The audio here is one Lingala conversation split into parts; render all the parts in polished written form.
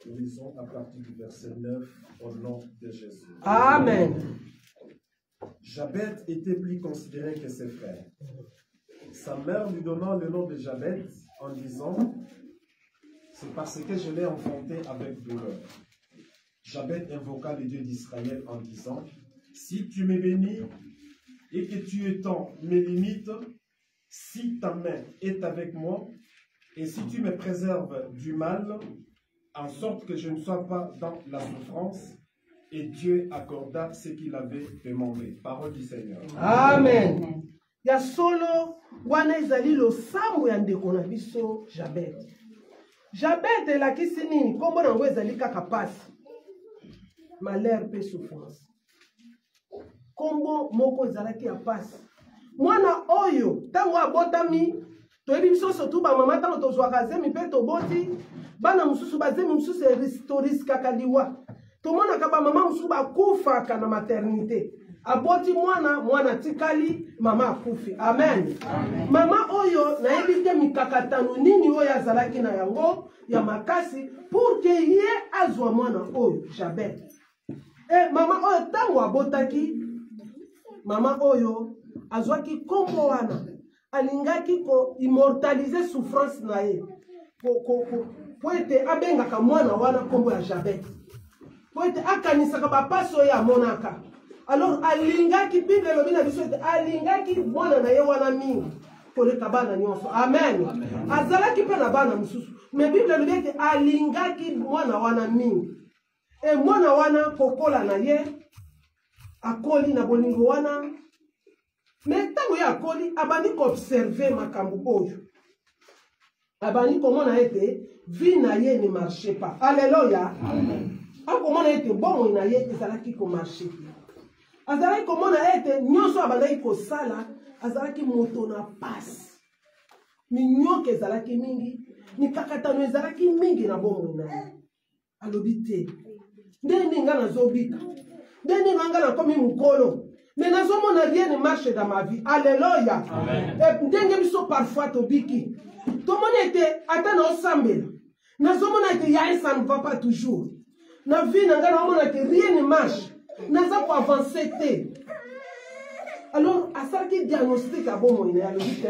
Nous lisons à partir du verset 9 au nom de Jésus. Amen. Jabet était plus considéré que ses frères. Sa mère lui donna le nom de Jabet en disant « C'est parce que je l'ai enfanté avec douleur. » Jabet invoqua le Dieu d'Israël en disant « Si tu me bénis et que tu étends mes limites, si ta main est avec moi, et si tu me préserves du mal, en sorte que je ne sois pas dans la souffrance, et Dieu accorda ce qu'il avait demandé. » Parole du Seigneur. Amen. Ya solo wana ezali losambo ya ndeko na biso Jabet. Jabet elakisi nini? Kombo nango ezali kaka pasi. Malheur pe souffrance. Kombo moko ezalaki ya pasi. Mwana oyo tango abotami toyebi biso surtout ba mama tango tozwaka zemi pe toboti bana mususu bazemi mususu ristoriskaka liwa. Tomonaka ba mama mususu bakufaka na maternité. Aboti mwana tikali mama akufi. Amen. Amen. Mama oyo nayebi te mikakatano nini oyo azalaki na yango ya makasi pour que ye azwa mwana oyo Jabet. Mama oyo tango abotaki mama oyo azwaki kombo wana alingaki ko immortaliser souffrance na ye po ete abengaka mwana wana kombo ya Jabet po ete akanisaka bapasi oyo amonaka. Alors alingaki Bible elobi na biso ete alingaki mwana na ye wana mingi koleka bana nyonso. Amen. Azalaki mpe na bana mosusu me Bible elobi ete alingaki mwana wana mingi. Mwana wana kokola na ye akoli na bolingo wana me ntango ye akoli abandi koobserve makambo oyo abandi komona ete vie na ye ne marche pas. Alléluia. Akomona ete bomoi na ye ezalaki komarche. Azalaki komona ete nyonso abandaki kosala azalaki moto na pasi. Minyoka ezalaki mingi, mikakatano ezalaki mingi na bomoi na ye. Alobi te ndenge nga nazobika ndenge nga nakomi mukolo mais nazomona rien ne marche dans ma vie. Alléluia. Ndenge biso parfois tobiki tomoni ete ata na osambela nazomona ete ya ça ne va pas toujours na vie na nga nazomona ete rien ne marche naza ko avancer te. Alors asalaki diagnostic a bomoi na alobi te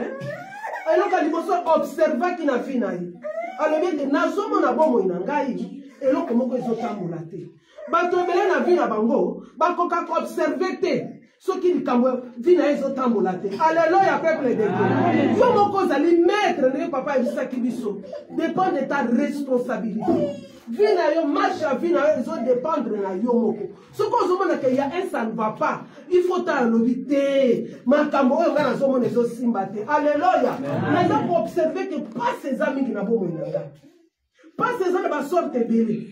eloko liboso observaki na vie na ye alobi ete nazomona bomoi na ngai eloko moko ezotambola te. Bato ebele na vie na bango bakoka koobserve te soki likambo vie na ye ezotambola te. Alléluia peuple de Dieu. Yo moko ozali maître ndenge papa ebisaki biso dépend de ta responsabilité. Vie na yo marche ya vie na yo ezodépendre na yo moko. Soki ozomona ke ya un ça ne va pas il faut ta alobi te makambo oyo nga nazomona ezosimba te. Alléluia. Naza koobserve ke pasi eza mingi na bomoi na ngai. Pasi eza na basorte ebele.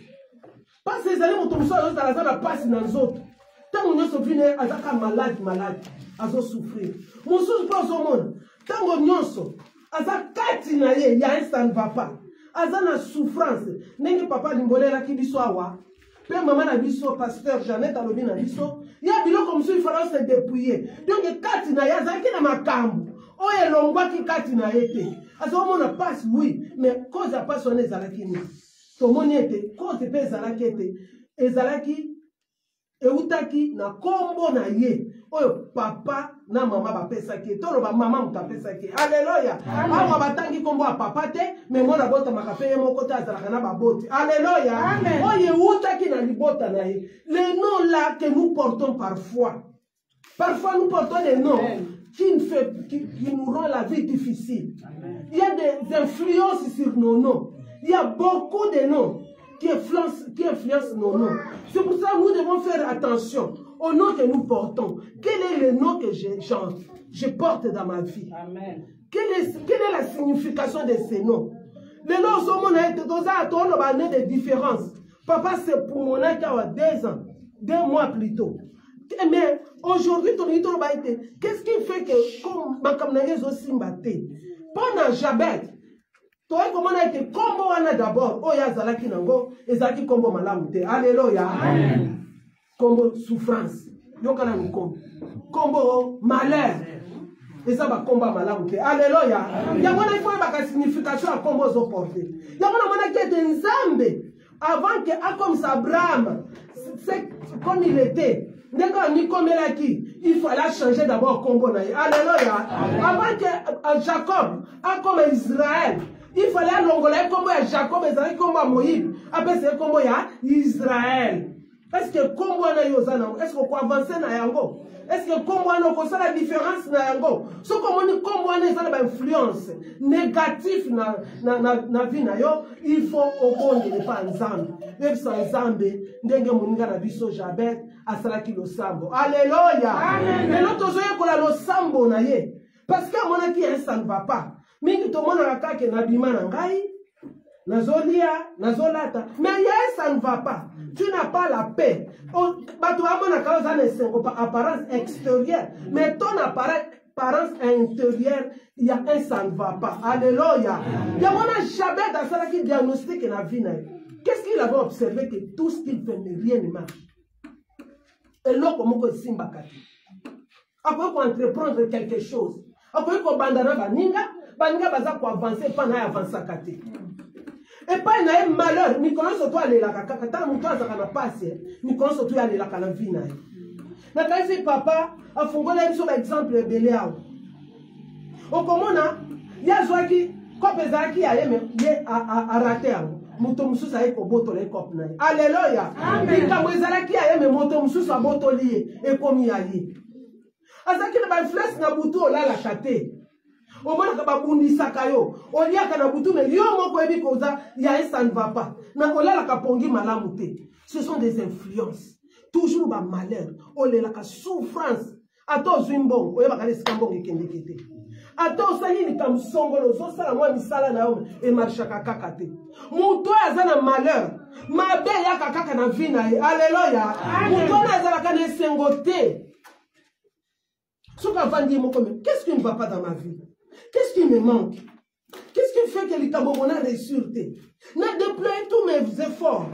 Pasi ezali moto mosusu azozala aza na pasi na nzoto ntango nyonso vine azaka malade azosouffrir. Mosusu mpe ozomona ntango nyonso aza kati na ye ya un ça ne va pas aza na souffrance ndenge papa limbolelaki biso awa mpe mama na biso pasteur Jeannette alobi na biso ya biloko mosusu ifala se dépouiller donc kati na ye azalaki na makambo oyo elongwaki kati na ye te azomona pasi oui mais cause ya pasi wana ezalaki nini tomoni ete cause mpe ezalaki ete ezalaki eutaki na kombo na ye oyo papa na mama bapesaki tolo ba mama moto apesaki. Alléluia. Awa batangi kombo ya papa te mais mwana botamaka mpe ye moko te azalaka na baboti. Alléluia. Oyo eutaki na libota na ye. Les noms là que nous portons parfois nous portons des noms qui nous rend la vie difficile. Il y a des influences sur nos noms. Il y a beaucoup de noms qui influencent nos noms. C'est pour ça que nous devons faire attention au nom que nous portons. Quel est le nom que je porte dans ma vie? Amen. Quelle est la signification de ces noms? Les noms sont mon aide, des différences. Papa, c'est pour mon aide à 2 ans, 2 mois plus tôt. Mais aujourd'hui, qu'est-ce qui fait que comme Makamnaïs aussi mbatté? Pendant Jabet, toi, comment on a été combo d'abord? Oh, ya zalaki nango, ezaki combo malamute. Alléluia. Amen. Combo souffrance. Yokana nous combo malheur. Et ça va combat malamu. Alléluia. Il y a une signification à combo porter. Il y a une qui est nzambe avant que comme Abraham, c'est comme il était. Il fallait changer d'abord combo. Alléluia. Avant que Jacob, comme Israël, il fallait l'ongolais comme Jacob et comme Moïse. Après c'est comme Israël. Est-ce que combo na yozana? Est-ce qu'on peut avancer na yango? Est-ce que combo na ko la différence na yango? So comme on combo na ça ba influence négative na vie na yo, il faut obonde ne pas nzambe. Même sans nzambe, ndenge muninga na biso Jabet asalaki lo sambo. Alléluia. Mais l'autre jour ko la lo sambo na ye. Parce que mon qui ça ne va pas. Mingi to mona la kake na bima na ngai. Nazolia, nazolata. Mais ça ne va pas. Tu n'as pas la paix. Apparence extérieure. Mais ton apparence intérieure, il y a un ça ne va pas. Alléluia. Il y a un Jabet dans ça qui diagnostique la vie. Qu'est-ce qu'il avait observé? Que tout ce qu'il fait, rien ne marche. Et là, comment on s'y bat? Après, pour entreprendre quelque chose. Après, pour bandana baninga baza pour avancer, pas avancer à côté. Et pas un malheur, ni qu'on surtout aller la kaka, tant que toi ça n'a pas passé, ni qu'on surtout aller la kala vie na. Na kasi papa a fongola sur exemple beléao. Au komona, ya zwaki kopeza ki aye a raté a. Moto mususa eko boto le kop na. Alléluia. Amen. Ka mwezala ki aye me moto mususa boto lié e komi aye. Azaki na ba flesh na butu ola la chate. Au moins, quand on dit ça, on dit que ça ne va pas. Ce sont des influences. Toujours ma malheur. On est là, souffrance. Attends, Zimbon. On est là, attends, ça y est, comme Songolo. Ça, la moi, misala na homme. Et marchaka kakate. Mon toi, a un malheur. Ma belle, ya kakaka na vie na. Alléluia. Mon toi, a un sengoté. Ce qu'on va dire, qu'est-ce qui ne va pas dans ma vie? Qu'est-ce qui me manque? Qu'est-ce qui fait que l'Ikamobona est sûreté? N'a déployé tous mes efforts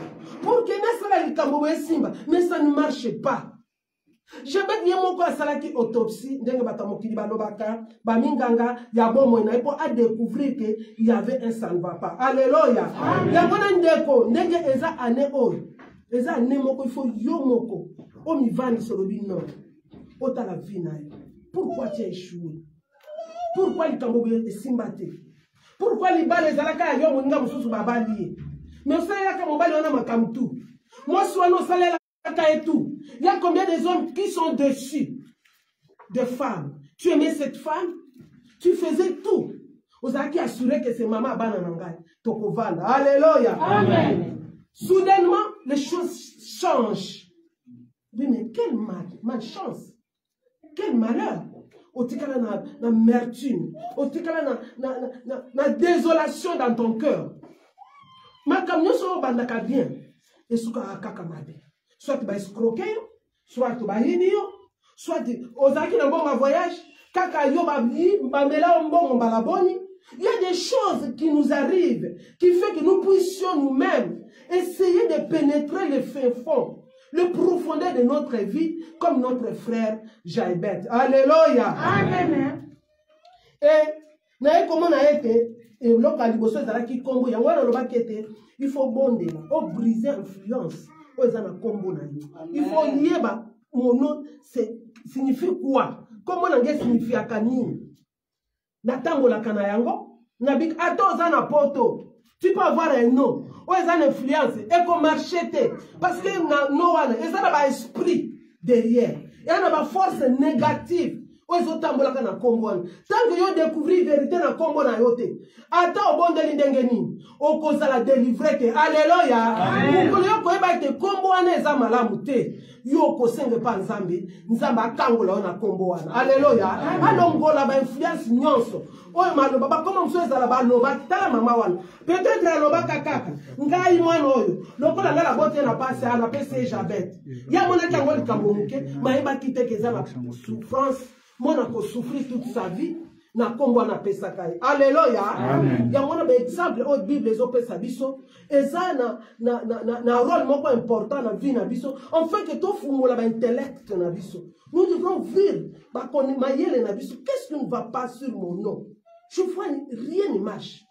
pour que l'Ikamobona simba, mais ça ne marche pas. Je vais dire mon quoi salaki autopsie, dengue batamokili balobaka, baminganga, yabo moina, pour à découvrir que il y avait un ça ne va pas. Alléluia. Yabona ndeko, dengue eza ane oi, eza ane moko il faut yomoko, omivani solobi non, ota la vie na. Pourquoi tu as échoué? Pourquoi les Cambodgiens est simbaté? Pourquoi les balles les alaka yo moninga mususu babali? Mais ça là comme bali on a makamtu. Moi soit no salaire là et tout. Il y a combien de hommes qui sont dessus? De femmes. Tu aimais cette femme? Tu faisais tout. Vous avez assuré que c'est maman banananga tokovanda. Alléluia. Amen. Soudainement les choses changent. Oui mais quelle malchance. Quel malheur. Otikala na amertume, otikala na désolation dans ton cœur. Ma camion so bandaka bien, et souka kaka mabe. Soit tu vas escroquer, soit tu vas hinio, soit ozaki na bon voyage, kaka yo ba mela bon balaboni. Il y a des choses qui nous arrivent, qui fait que nous puissions nous-mêmes essayer de pénétrer le fin fond, le profondeur de notre vie, comme notre frère Jabet. Alléluia. Amen. Et comment on a été, et il faut bonder, briser l'influence. Il faut lier mon nom, signifie quoi? Comment on a signifie à Kanine? Natango la Kanayango, Nabik Atozan à Poto. Tu peux avoir un nom, ou ils ont une influence, et qu'on marchette, parce que ils ont un esprit derrière, il y a une force négative, ou ils ont un combo. Tant que vous découvrez la vérité dans le combo, attends au bon de l'indengeni, au cause de la délivrée, alléluia, vous pouvez être combo en ezamalamute, yo kosenge pa nzambe, nzamba kangola na combo, alléluia, alongo la ba influence nyonso. Oye maloba ba comment mso ezala ba loba tala mama wana peut-être la loba kakaka ngai mwana oyo lokola ngala bote na passe ana pese Jabet ya mona kango likambo muke maeba kite keza na souffrance mona ko souffrir toute sa vie na kombo na pesa kai. Alléluia. Il y a un exemple au Bible les opesa biso eza na rôle moko important na vie na biso. En fait que to fungola ba intellect na biso. Nous devons vivre ba koni mayele na biso. Qu'est-ce qui ne va pas sur mon nom? Je vois rien ne marche.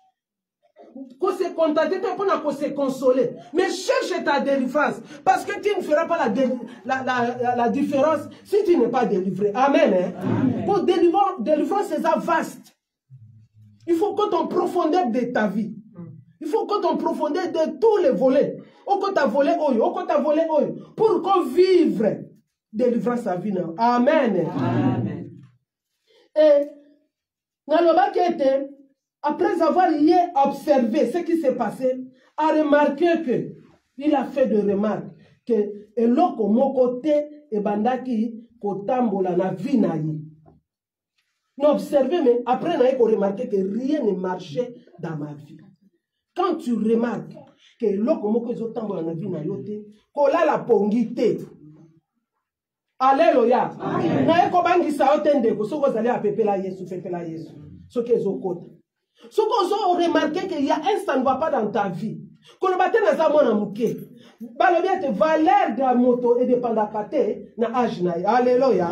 Qu'on se contenter pour se consoler. Mais cherche ta délivrance. Parce que tu ne feras pas la différence si tu n'es pas délivré. Amen. Hein? Amen. Pour délivrance, c'est ça vaste. Il faut que ton profondeur de ta vie. Il faut que ton profondeur de tous les volets. Au que tu as volé, pour qu'on vive délivrance à vie. Amen. Amen. Et dans le bas qui était, après avoir observé ce qui s'est passé, a remarqué que il a fait de remarques que eloko mokote et bandaki kotambola na vie na ye. Non observé mais après na ko remarqué que rien ne marchait dans ma vie. Quand tu remarques que eloko moko ezotambola na vie na yote, kola la pongité. Alléluia. Na ko bangisa otende ko soko zali a pepela Yesu. Soki ezokota. Ce qu'on a remarqué qu'il y a un ça ne va pas dans ta vie. Quand on bâtit dans un monde mouké, balobia te valeur de la moto et de pandakate na âge na. Alléluia.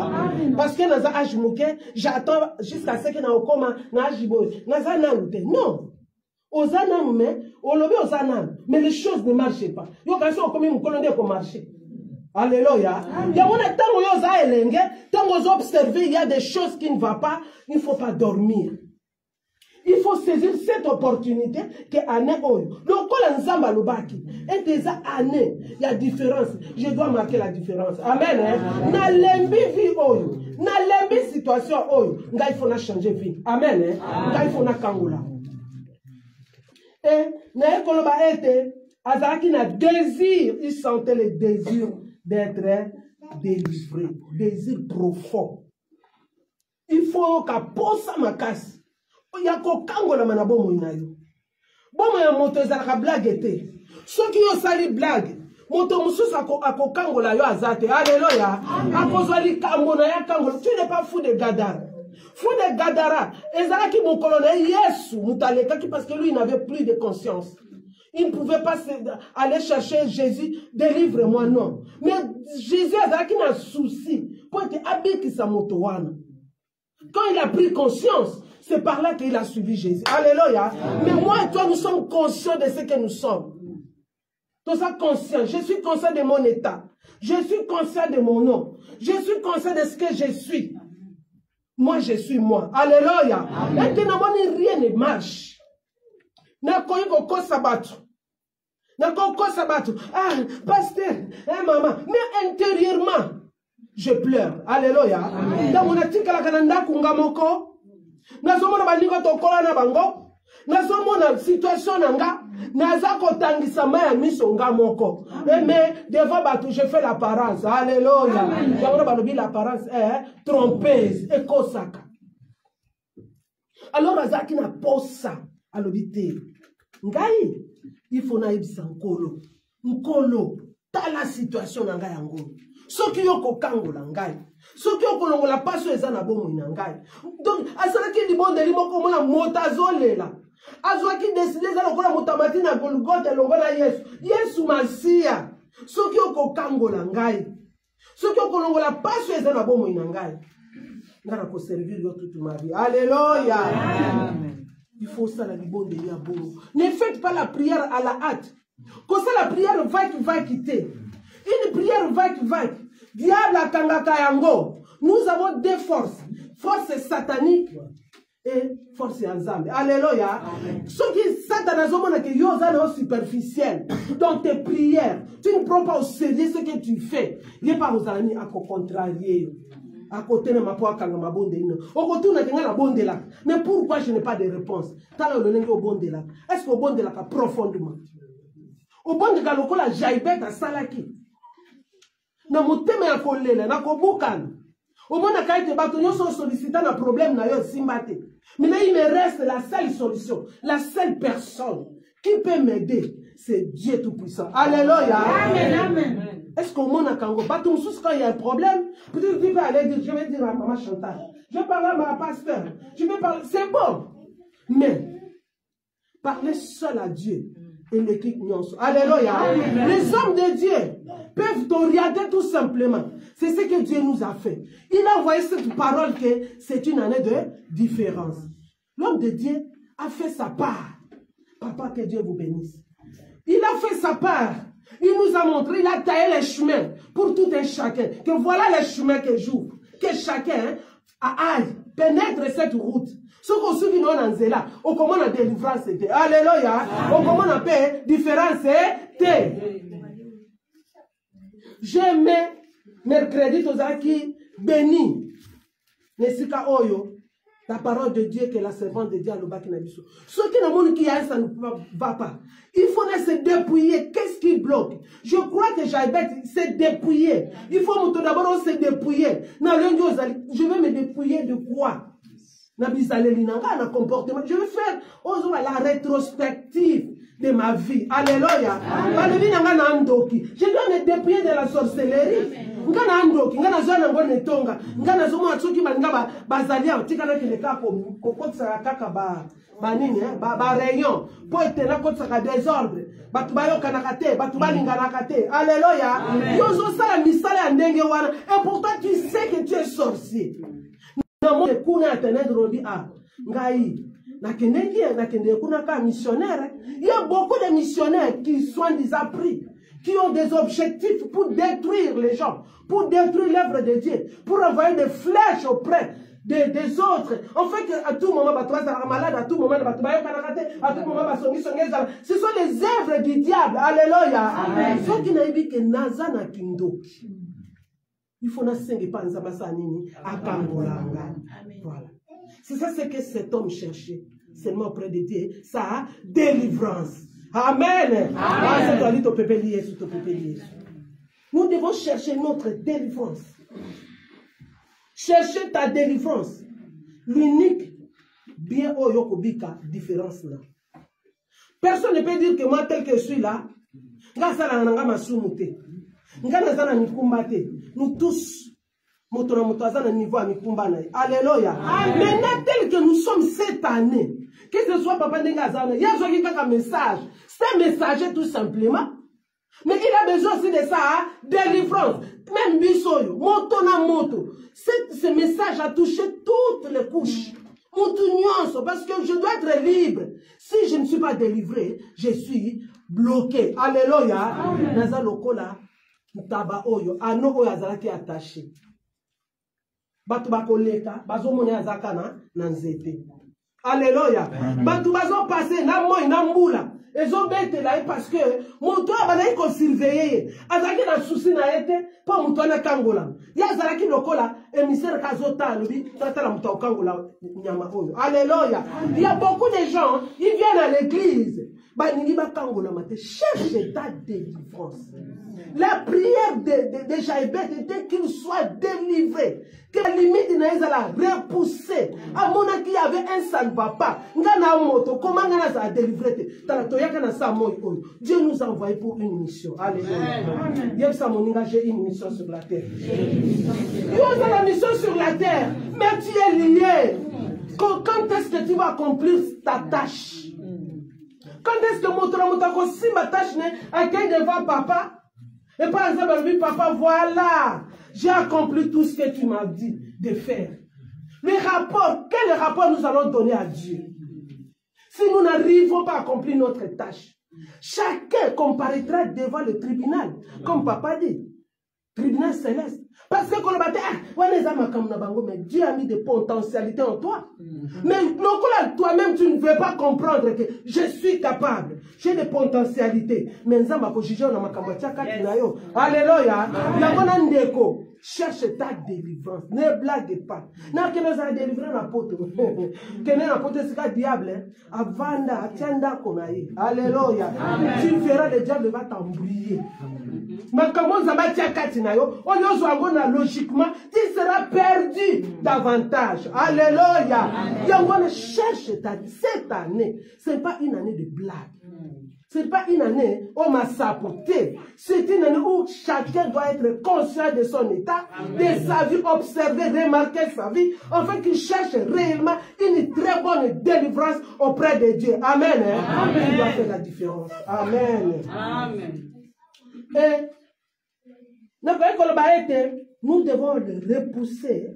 Parce que dans un âge mouké, j'attends jusqu'à ce que na okoma na âge boy. Na za na ute. Non. Ozana mais olobi ozana mais les choses ne marchent pas. Yo quand on comme mkolonde ko marcher. Alléluia. Il y a un temps où yo za elenge, tant vous observez il y a des choses qui ne vont pas, il ne faut pas dormir. Il faut saisir cette opportunité que année oyo. Donc quand l'ensemble lobaki et des années, il y a différence. Je dois marquer la différence. Amen. Hein? Na lembi vie oyo, na lembi situation oyo, nga il faut na changer vie. Amen. Hein? Nga il faut na kangola. Et na ekoloba ete azaki na désir, il sentait le désir d'être délivré, désir profond. Il faut qu'à posa makasi. Yako kangola manabomo inayo. Bomo ya moto ezalaka blague te. Soki yo sali blague, moto mususu ako kangola yo azate. Alléluia. Akozwa likambo na ya kangola. Tu n'es pas fou de Gadara. Fou de Gadara. Ezalaki mon colonel Yesu mutalekaki parce que lui il n'avait plus de conscience. Il ne pouvait pas aller chercher Jésus, délivre-moi, non. Mais Jésus ezalaki na souci pour être habité sa moto wana. Quand il a pris conscience, c'est par là qu'il a suivi Jésus. Alléluia. Mais moi et toi, nous sommes conscients de ce que nous sommes. Nous sommes conscients. Je suis conscient de mon état. Je suis conscient de mon nom. Je suis conscient de ce que je suis. Moi, je suis moi. Alléluia. Maintenant, rien ne marche. Ah, pasteur, maman. Mais intérieurement, je pleure. Alléluia. Dans mon article, la Canada, Kungamoko. Nazomona balinga tokola na bango, nazomona situation nanga, nazako tangisa maya miso nga moko. Mais devant batu je fais l'apparence. Alléluia. Yangona balobi l'apparence est trompeuse et kosaka. Alors azaki na posa alobi te. Ngai il faut na ibisa nkolo. Nkolo ta la situation nanga yango. Soki yoko kangola ngai. Soki yoko longola paso eza na bomo na ngai. Donc asalaki libonde limoko mona motazolela. Azwaki décider za lokola motamati na Golgotha longola Yesu. Yesu Masia. Soki yoko kangola ngai. Soki yoko longola paso eza na bomo na ngai. Ngara ko servir yo toute ma vie. Alléluia. Amen. Il faut ça la libonde ya bomo. Ne faites pas la prière à la hâte. Comme ça la prière va quitter. Une prière va. Diable a kangaka yango. Nous avons deux forces. Force satanique et force ensemble. Alléluia. Ce qui Satan a zomona que yozana superficiel. Dans tes prières, tu ne prends pas au sérieux ce que tu fais. Il n'est pas aux amis à contrarier. À côté de ma poire kanga ma bonde ino. Au côté na kenga la bonde là. Mais pourquoi je n'ai pas de réponse? Tala le lengo au bonde là. Est-ce qu'au bonde là profondément? Au bonde là lokola jaibet à salaki. Na motema ya kolela na kobukana omona kaite bato nyonso sollicita na problème na yo simbate mais il me reste la seule solution, la seule personne qui peut m'aider, c'est Dieu tout puissant. Alléluia. Amen. Est-ce qu'au monde à Congo, quand il y a un problème, peut-être tu peux aller dire, je vais dire à maman Chantal, je vais parler à ma pasteur, je vais parler, c'est bon. Mais, parler seul à Dieu et l'équipe Nyonso. Alléluia. Les hommes de Dieu peuvent t'orienter tout simplement. C'est ce que Dieu nous a fait. Il a envoyé cette parole que c'est une année de différence. L'homme de Dieu a fait sa part. Papa, que Dieu vous bénisse. Il a fait sa part. Il nous a montré, il a taillé les chemins pour tout un chacun. Que voilà les chemins que j'ouvre. Que chacun aille pénètre cette route. Ce qu'on se dit non en zéla, on commence à délivrance. Alléluia. On commence à paix, différence. J'aimais mercredi Tozaki béni. Nesika Oyo. La parole de Dieu que la servante de Dieu a le bac nabiso. Ce qui ne monde qui a ça ne va pas. Il faut se dépouiller. Qu'est-ce qui bloque? Je crois que Jaibet s'est dépouillé. Il faut d'abord se dépouiller. Je vais me dépouiller de quoi? Je vais faire la rétrospective de ma vie. Alléluia. Je dois me dépouiller de la sorcellerie. Ngana andoki ngana zwana ngone tonga ngana zomo atsuki banga bazalia tika na kileka ko kotsa kaka ba nini ba rayon po etena kotsa ka désordre batu bayoka na kate batu balingana kate. Alléluia. Yozo sala misala ya ndenge wana et pourtant tu sais que tu es sorcier. Na mo kuna atene drobi a ngai na kende kuna ka missionnaire. Il y a beaucoup de missionnaires qui sont des appris, qui ont des objectifs pour détruire les gens, pour détruire l'œuvre de Dieu, pour envoyer des flèches auprès des autres. En fait, à tout moment, malade, à tout moment, à tout moment, ce sont les œuvres du diable. Alléluia. Ceux qui n'ont vu que Nazana Kindo, il faut n'assenger pas à Kangolanga. Voilà. C'est ça ce que cet homme cherchait, seulement auprès de Dieu, sa délivrance. Amen. Nous devons chercher notre délivrance. Chercher ta délivrance. L'unique bien au Yokobika différence là. Personne ne peut dire que moi tel que je suis là, nous tous, alléluia. Maintenant tel que nous sommes cette année, que ce soit Papa Ndengazana, il y a un message. C'est un messager tout simplement. Mais il a besoin aussi de ça, délivrance. Même Bissoyo, moto na moto. Ce message a touché toutes les couches. Parce que je dois être libre. Si je ne suis pas délivré, je suis bloqué. Alléluia. Naza lokola, taba oyo, ano oyo azalaki attaché. Batu bakoleka, bazo mone azakana, nanzete. Alléluia. Batu bazo passé, na moi, na mbula. Ils ont bêté là parce que mon toit va être surveillé. Azaki na souci na été pour mon toit na kangola. Ya zalaki lokola émissaire kazota lui tata la mouta kangola nyama oyo. Alléluia. Il y a beaucoup de gens, ils viennent à l'église. Ba ningi ba kangola mate cherche ta délivrance. La prière de Jaibet était qu'il soit délivré. Que la limite n'a pas repoussé. À mon avis, il y avait un sale papa. Comment on a délivré? Dieu nous a envoyé pour une mission. Alléluia. J'ai une mission sur la terre. Dieu a la mission sur la terre. Mais tu es lié. Quand est-ce que tu vas accomplir ta tâche? Quand est-ce que mon tramotako si ma tâche n'est accueillie devant papa? Et par exemple, lui, papa, voilà, j'ai accompli tout ce que tu m'as dit de faire. Les rapports, quel rapport nous allons donner à Dieu? Si nous n'arrivons pas à accomplir notre tâche, chacun comparaîtra devant le tribunal, comme papa dit, tribunal céleste. Parce que mais Dieu a mis des potentialités en toi. Mais toi-même, tu ne veux pas comprendre que je suis capable. J'ai des potentialités. Mais alléluia. Cherche ta délivrance. Ne blague pas. N'a que nous a délivré l'apôtre. Que l'apôtre c'est diable. Avanda, tienda konaï. Alléluia. Tu verras le diable va t'embrouiller. Mais comment ça va logiquement, tu seras perdu davantage. Alléluia. Cherche cette année. Ce n'est pas une année de blague. Ce n'est pas une année où on m'a sapoté. C'est une année où chacun doit être conscient de son état, de sa vie, observer, remarquer sa vie, afin qu'il cherche réellement une très bonne délivrance auprès de Dieu. Amen. Amen. Il doit faire la différence. Amen. Amen. Et nous devons repousser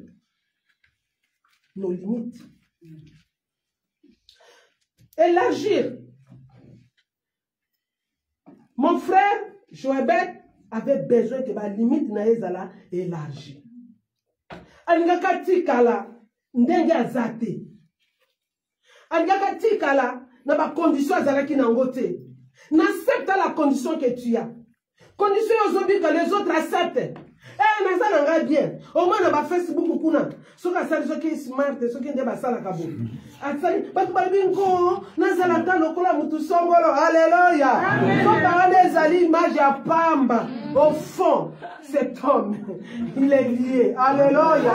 nos limites. Élargir. Mon frère Joëbet avait besoin que ma limite soit élargie. Alingaka tikala ndenge azate. Alingaka tikala na ba condition azalaki nango te. N'accepte la condition que tu as. Condition yozobi que les autres acceptent. Eh, mais ça n'a bien. Au moins, on va Facebook kuna. Ce qui est smart, ce qui est de basala kabo. Atsali, batubabingo, nazalata lokola mutu songolo. Alléluia. Quand on a des alliés, image à pamba. Au fond, cet homme, il est lié. Alléluia.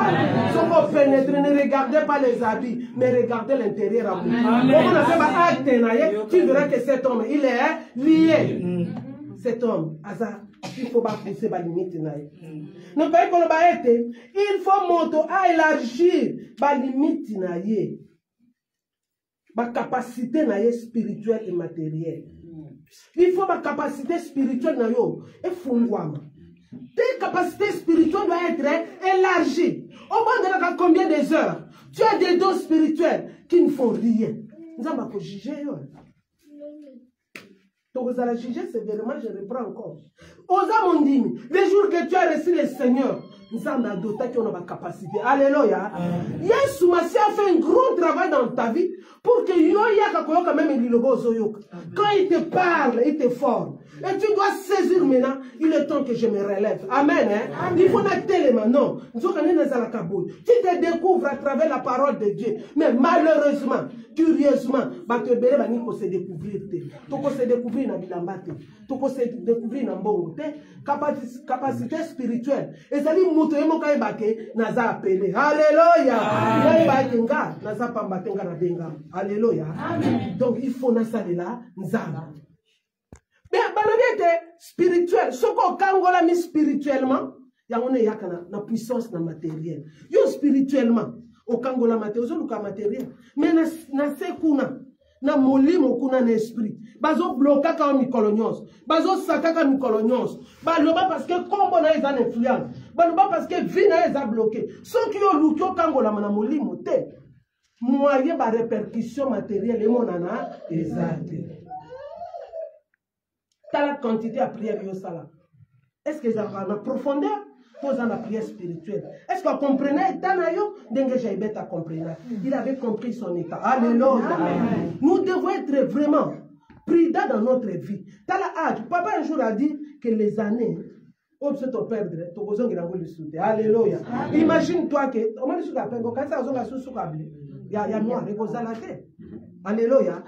Si on pénètre, ne regardez pas les habits, mais regardez l'intérieur à vous. On a fait ma acte, tu verras que cet homme, il est lié. Cet homme, il faut pas pousser la limite. Il faut monter à élargir la limite, la capacité spirituelle et matérielle. Il faut la capacité spirituelle et fondouama. Tes capacités spirituelles doivent être élargies. Au moins de combien des heures? Tu as des dons spirituels qui ne font rien. Nous allons juger. Donc, vous allez juger sévèrement, je reprends encore. Osa Mondimi, les jours que tu as reçu le Seigneur, nous avons doté qu'on a la capacité. Alléluia. Yesu Massi a fait un grand travail dans ta vie pour que quand même quand il te parle, il te forme. Et tu dois saisir maintenant, il est temps que je me relève. Amen. Il faut n'attendre les mains. Non. Tu te découvres à travers la parole de Dieu. Mais malheureusement, curieusement, tu peux se découvrir. Tu peux se découvrir dans Bilambate. Tu peux se découvrir dans Bongo. Capacité spirituelle. Et ça dit, naza appelé. Alléluia. Alléluia. Donc il faut nasaler là. Mais spirituel, ce qu'on kangola mis spirituellement, il y a une puissance dans matériel. Yo spirituellement, au kangola matériel, mais na sekuna, na molimo kuna na esprit. Bazo bloka ka mi colonios, bazo sakaka mi colonios. Baloba parce que combo na eza influence. Baloba parce que vie na eza bloqué. Ceux qui ont lukyo kangola na molimo te. Moyen ba répercussion matérielle et mon ana ezate. La quantité à prière est-ce que ça va en profondeur posant la prière spirituelle? Est-ce qu'on comprenait il avait compris son état. Alléluia. Nous devons être vraiment prudents dans notre vie. Papa un jour a dit que les années on peut te perdre. Alléluia. Imagine-toi que il y a noir et alléluia.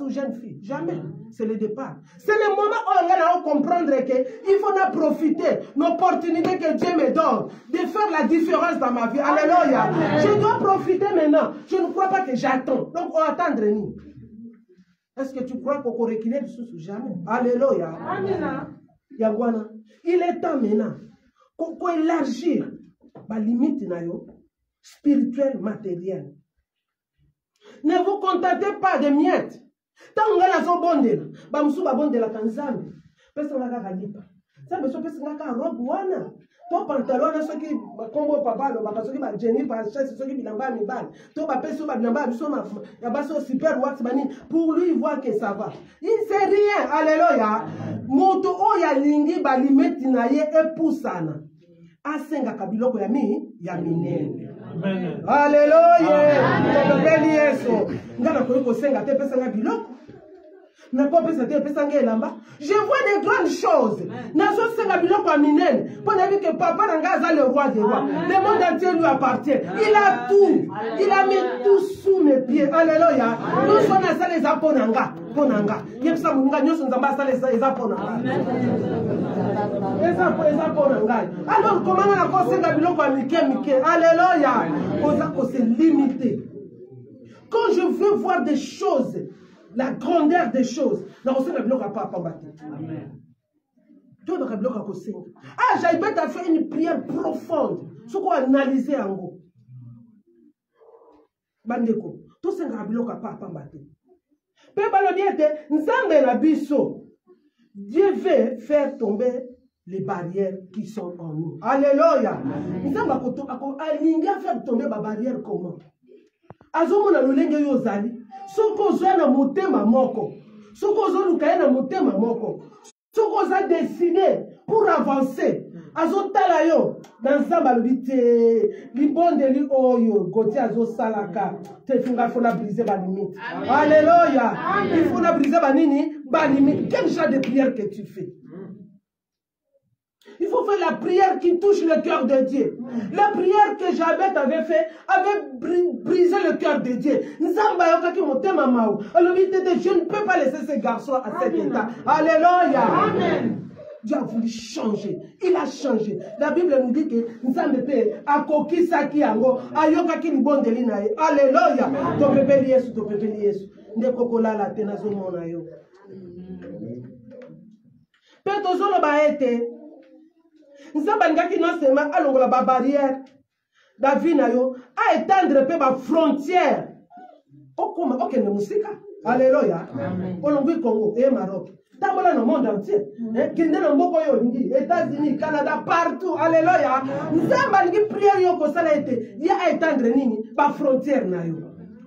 Jeune fille. Jamais. C'est le départ. C'est le moment où on va comprendre qu'il faut profiter de l'opportunité que Dieu me donne de faire la différence dans ma vie. Alléluia. Je dois profiter maintenant. Je ne crois pas que j'attends. Donc, on va attendre nous. Est-ce que tu crois qu'on peut reculer sous jamais? Alléluia. Amen. Yagwana. Il est temps maintenant qu'on élargisse la limite spirituelle, matérielle. Ne vous contentez pas de miettes. Tant que vous avez bonde, vous avez bonde la kanzambe. Personne n'a pas dit. Ça me fait personne n'a pas robe wana. Toi pantalon na soki kombo papa lo baka soki ba Jenny pa chasse soki bilamba mi bal. Toi ba peso ba bilamba mi soma ya baso super wax bani pour lui voir que ça va. Il sait rien. Alléluia. Moto oya lingi ba limeti na ye epusana. Asenga kabiloko ya minene. Amen. Alléluia. Je vois des grandes choses. Que papa est le roi des rois. Le monde entier lui appartient. Il a tout. Il a mis tout sous mes pieds. Alléluia. Nous sommes les aponanga. Ponanga. Alors comment on a conseillé biloko mike. Alléluia. On se limiter. Quand je veux voir des choses la grandeur des choses. Na kosenga biloko apa pambate. Amen. Toi na biloko akosenga. Ah, Jaibet a fait une prière profonde. Soko analyser yango. Bandeko, to senga biloko apa pambate. Pe balobi ete nzambe na biso. Dieu veut faire tomber les barrières qui sont en nous. Alléluia. Nzambe alingi a faire tomber ba barrière comment? Azomona lolenge yo zali. Soko zo na motema moko. Soko zo luka na motema moko. Soko za décider pour avancer. Azotala yo dans Nzambe lobite libonde li oyo goti azosalaka te funga fona briser ba limite. Alléluia. Il faut na briser ba nini ba limite. Quel genre de prière que tu fais? Il faut faire la prière qui touche le cœur de Dieu. La prière que Jabet avait fait avait brisé le cœur de Dieu. Je ne peux pas laisser ce garçon à cet état. Alléluia. Amen. Dieu a voulu changer. Il a changé. La Bible nous dit que nous sommes à Kokisaki Ango, Ayoka Kilibondeli Nae. Alléluia. Ton bébé Yesu, ton bébé Yesu. Ne kokola la tenazo monayo. Petozolo baete. Nous sommes non seulement à la barrière, la vie à étendre la frontière. Ok, alléluia. Au Congo et Maroc. Dans le monde entier. États-Unis, Canada, partout. Alléluia. Nous sommes prière il y a à étendre la frontière.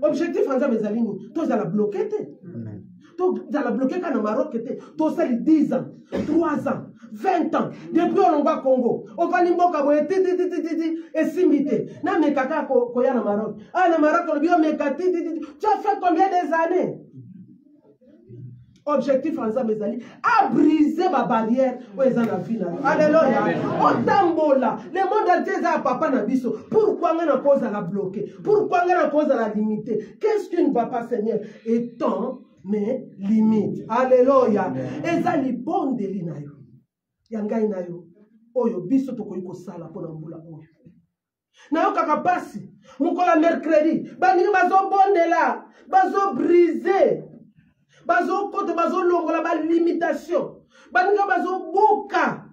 Objectif, mes amis, tous à la bloquer. Tous à la bloquer quand au Maroc, tous à 10 ans, 3 ans. 20 ans, depuis on va Congo, on va nimboka boye et simité. Na me kaka koya na Maroc. Ah na Maroc on bio me kati. Tu as fait combien des années? Objectif ensemble mes amis, à briser ma barrière où ils en a fini. Alléluia. On tambola. Le monde entier a papa na biso. Pourquoi on a cause à la bloquer? Pourquoi on a cause à la limiter? Qu'est-ce qui ne va pas, Seigneur? Étant mes limites. Alléluia. Et ça les bonnes de l'inayo. Yangai nayo oyo biso tokoyiko sala pona mbula oyo nayo kaka pasi mukola mercredi bandiki bazo bondela bazo briser bazo kote bazo longola ba limitation bandiki bazo buka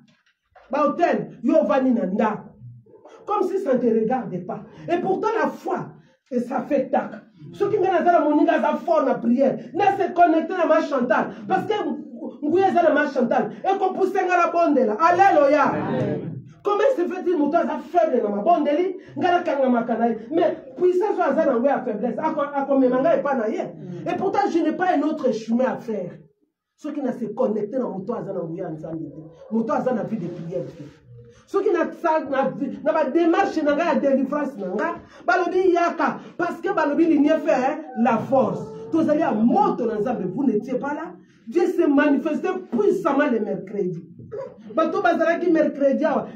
ba hôtel yo vani na ndako comme si ça ne te regarde pas et pourtant la foi et ça fait tac ceux qui mènent à la moninga za fort na prière na se connecter à ma Chantal parce que Chantal et qu'on pousse la bondela. Alléluia. Comment se fait-il que tu faible dans ma bondeli? Mais puissance à faiblesse. Et pourtant, je n'ai pas un autre chemin à faire. Ceux qui ne se connectent dans mon toit, mon toit, la vie de prière. Ceux qui n'ont pas de démarche, n'ont pas de délivrance, parce que Balobi l'a fait la force. Tous allez à monter dans l'ensemble, vous n'étiez pas là. Dieu s'est manifesté puissamment le mercredi.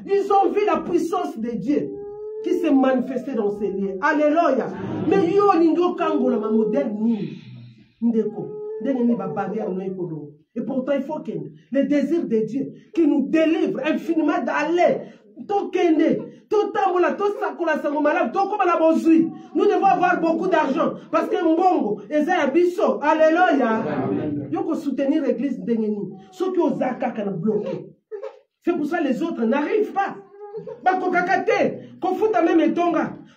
Ils ont vu la puissance de Dieu qui s'est manifestée dans ces lieux. Alléluia. Mais yo ningo kangola ma modèle ni ndeko. Et pourtant il faut que le désir de Dieu qui nous délivre infiniment d'aller nous devons avoir beaucoup d'argent parce que Mbongo et Zayabiso, alléluia, il faut soutenir l'église d'Engeni. Ceux qui ont Zaka bloqué. C'est pour ça que les autres n'arrivent pas.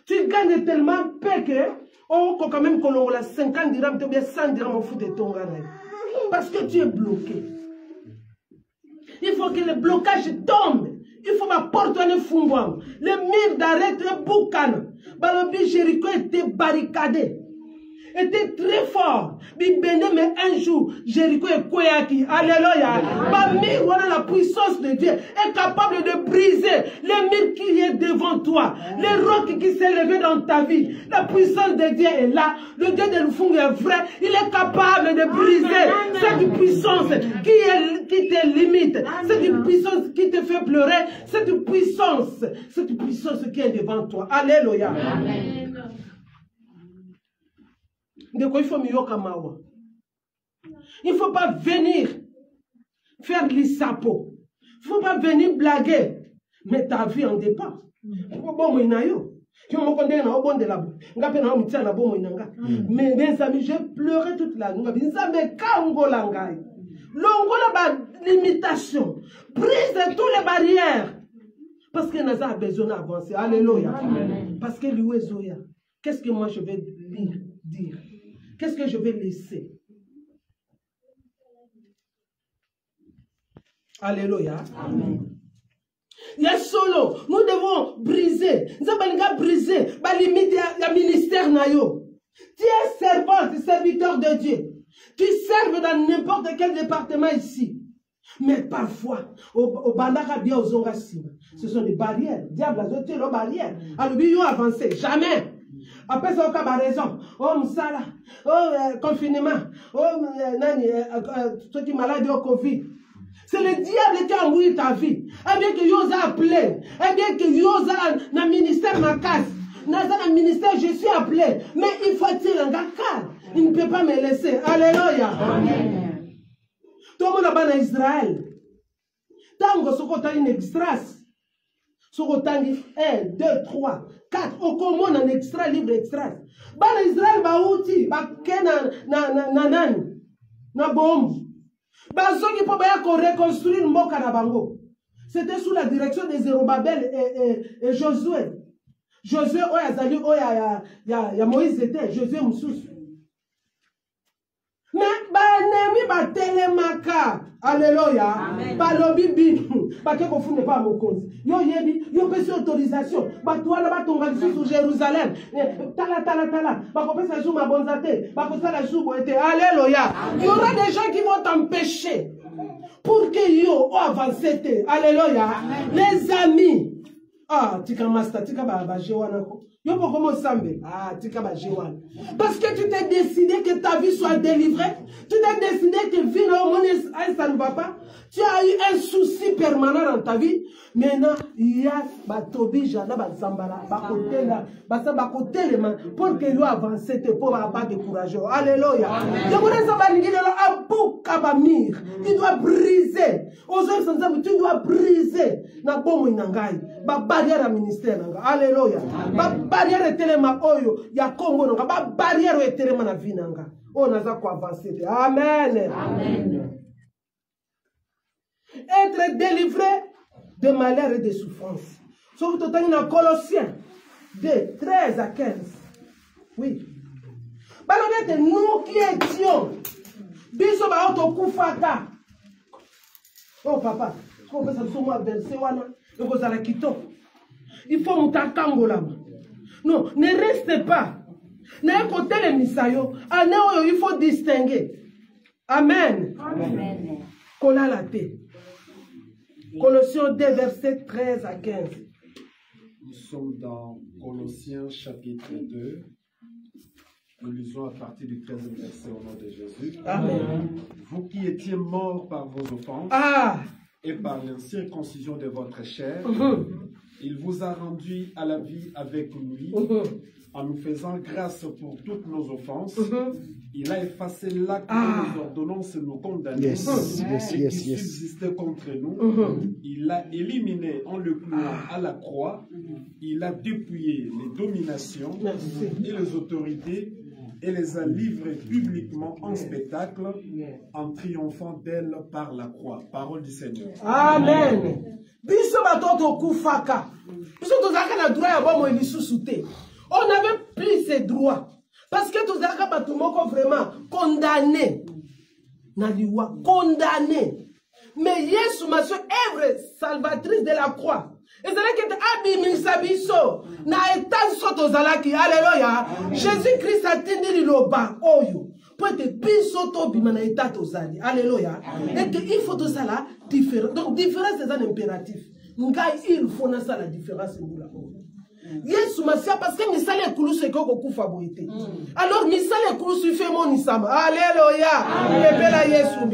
Tu gagnes tellement peu que on quand même qu'on a 50 dirhams, 100 dirhams au foot de ton parce que tu es bloqué. Il faut que le blocage tombe. Il faut ma porte en fungwam. Le mur d'arrêt de Boukan. Balobi Jéricho était barricadé. Était très fort. Mais un jour, Jéricho est Koyaki. Alléluia. Bamir, voilà la puissance de Dieu est capable de briser le mur qui est devant toi. Le roc qui s'est levé dans ta vie. La puissance de Dieu est là. Le Dieu de l'Ufung est vrai. Il est capable de briser cette puissance qui te limite. Cette puissance qui te fait pleurer. Cette puissance qui est devant toi. Alléluia. Amen. Il ne faut pas venir faire l'issapo. Il ne faut pas venir blaguer. Mais ta vie en dépend. Mais mes amis, j'ai pleuré toute la nuit. Longola ba limitation. Brise toutes les barrières. Parce que Naza a besoin d'avancer. Alléluia. Parce que lui, Zoya, qu'est-ce que moi je vais dire? Qu'est-ce que je vais laisser? Alléluia. Amen. Yes, solo. Nous devons briser. Nous devons briser. Limite le ministère nayo. Tu es servante, serviteur de Dieu. Tu serves dans n'importe quel département ici. Mais parfois, au bandaka bien aux ongasima, ce sont des barrières. Diable a jeté les barrières. Alors, ils ont avancé. Jamais. Après ça, on a raison. Oh, Msala. Oh, confinement. Oh, ceux qui sont malades au Covid. C'est le diable qui a envoyé ta vie. Eh bien que Yosa appelé. Eh bien que Yosa dans le ministère ma casse. Dans le ministère, je suis appelé. Mais il faut tirer un gars calme. Il ne peut pas me laisser. Alléluia. Amen. Tout le monde a en Israël. Tango, ce qu'on a une extras. Ce qu'on a 1, 2, 3, 4. Au commun, un extra, libre extras. En Israël, ba outi, ba kena na bombe. Qui peuvent reconstruire Mboka na bango. C'était sous la direction de Zérobabel et Josué. Josué, ya Moïse était, Josué Moussous. Mais, ennemi, telemaka. Alléluia. Balobi bin. Parce qu'on ne pas mon cause. Yo yebi, yo pesi autorisation. Toi là-bas, ton sur Jérusalem. Tala. Parce qu'on peut ma bonzate. Parce que ça la joue été. Alléluia. Il y aura des gens qui vont t'empêcher. Pour que yo avancez. Alléluia. Les amis. Ah, tika master, tika ba jewana ko. Yo poko sambe. Ah, tika ba jewana. Parce que tu t'es décidé que ta vie soit délivrée. Tu t'es décidé que vie ça ne va pas. Tu as eu un souci permanent dans ta vie. Maintenant, il y a Batobi, Jana, Bazambala, Bakotela, Bakotelema, pour que lui avance, te pour pas décourager. Alléluia. Tu dois briser. Tu dois briser. Na bomo inangai. Ba barrière à ministère. Alléluia. Ba barrière est tellement oyo. Ya Congo. Ba barrière est tellement na vie nanga. On a quoi avancer. Amen. Amen. Être délivré de malheur et de souffrance. Sauf que tu as dans Colossiens de 13 à 15. Oui. Nous qui étions, biso ba auto kufaka. Oh papa, on peut s'assumer verser wana, et vous allez quitter. Il faut mutakangola. Non, ne restez pas. Ne côté les misayo, il faut distinguer. Amen. Amen. Kolalate. Colossiens 2, versets 13 à 15. Nous sommes dans Colossiens chapitre 2. Nous lisons à partir du 13e verset au nom de Jésus. Amen. Vous qui étiez morts par vos offenses et par l'incirconcision de votre chair, il vous a rendu à la vie avec lui en nous faisant grâce pour toutes nos offenses. Il a effacé l'acte de nos ordonnances et nos condamnations qui subsistaient contre nous. Il l'a éliminé en le clouant à la croix. Il a dépouillé les dominations et les autorités et les a livrées publiquement en spectacle en triomphant d'elles par la croix. Parole du Seigneur. Amen. On n'avait plus ces droits. Parce que tous les gens vraiment condamnés. Condamnés. Mais Yesu, ma soeur, œuvre salvatrice de la croix. Et c'est là que Abimisabiso na etan soto zalaki. Alléluia. Jésus-Christ a tenu le bas. Oyo. Pour être bisoto bimana etat ozali. Alléluia. Et qu'il faut tout ça là différent. Donc différence c'est un impératif. Il faut na ça la différence nous là. Yesu masia parce que misale ekulusu ekoko kufa boite. Alors misale ekulusu fait mon isama. Alléluia. Pepela Yesu,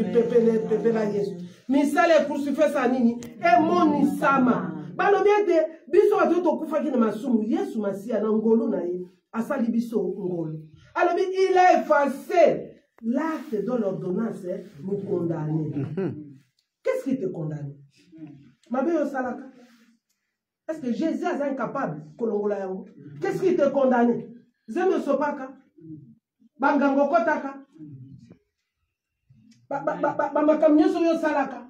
pepela Yesu. Misale ekulusu fait ça nini et mon isama. Balobiete biso atoto kufa kina masumu Yesu masia na ngolu na ye asali biso ngolu. Alors il a effacé l'acte de l'ordonnance nous condamner. Qu'est-ce qui te condamne? Mabe yo salaka. Est-ce que Jésus est incapable? Qu'est-ce qui te condamne? Zeme sopaka. Bangango kotaka. Bamakamnyoso yo salaka.